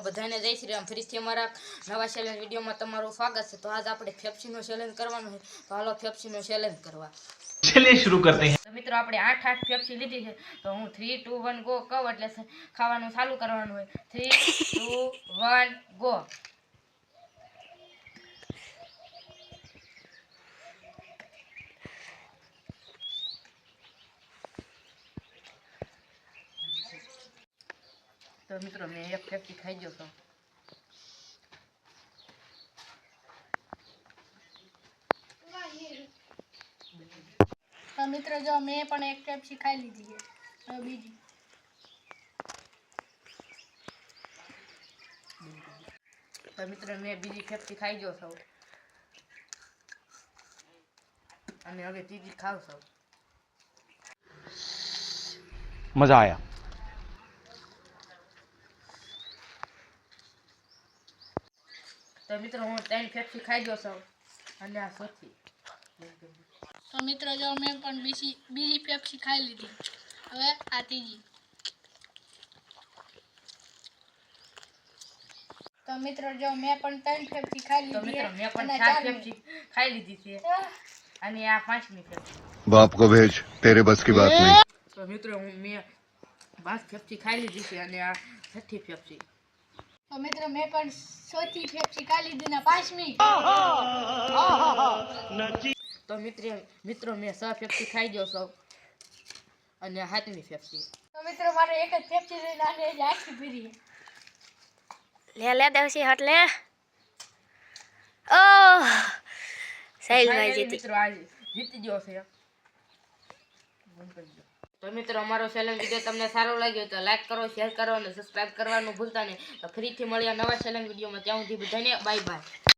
બધાને જય શ્રી રામ। ફરીથી અમારા નવા ચેલેન્જ વિડીયોમાં તમારું સ્વાગત છે। તો આજ આપણે ફેફસીનો ચેલેન્જ કરવાનો છે, તો હાલો ફેફસીનો ચેલેન્જ કરવા। चलिए शुरू करते हैं। તો મિત્રો આપણે 8 ફેફસી લીધી છે, તો હું 3 2 1 ગો કહું એટલે ખાવાનું ચાલુ કરવાનું હોય। 3 2 1 ગો। તો મિત્રો મેં એક ફેફસી ખાઈ ગયો છું। તો મિત્રો જો મેં પણ એક પેપ્સી ખાઈ લીધી છે, હવે બીજી। તો મિત્રો મેં બીજી ફેફસી ખાઈ ગયો છું અને હવે ત્રીજી ખાવ છું। मजा आया। તો મિત્રો હું 3 ફેફસી ખાઈ ગયો છું અને આ ચોથી। તો મિત્રો જો મેં પણ બીજી પેપ્સી ખાઈ લીધી, હવે આ ત્રીજી। તો મિત્રો જો મેં પણ 3 પેપ્સી ખાઈ તો લીધી મિત્રો મેં પણ અને 4 ચારમી। ફેફસી ખાઈ લીધી છે અને આ 5મી ફેફસી। बाप को भेज, तेरे बस की बात नहीं। તો મિત્રો મેં 5 ફેફસી ખાઈ લીધી છે અને આ 6ઠી ફેફસી। તો મિત્રો મેં પણ 4થી પેપ્સી ખાઈ લીધી ને 5મી। તો મિત્રો મેં 6 ફેફસી ખાઈ ગયો છું અને 7મી ફેફસી। તો મિત્રો મારે એક જ પેપ્સી લઈને આને જ આખી પીરી। ले देवसी हट ले। ओह सही भाई Finally जीती। મિત્રો આજે જીતી ગયો છે। તો મિત્રો અમારો ચેલેન્જ વિડીયો તમને સારો લાગ્યો તો લાઈક કરો, શેર કરો અને સબસ્ક્રાઇબ કરવાનું ભૂલતા નહીં। તો ફરીથી મળ્યા નવા ચેલેન્જ વિડીયોમાં, ત્યાં સુધી બધાને બાય બાય।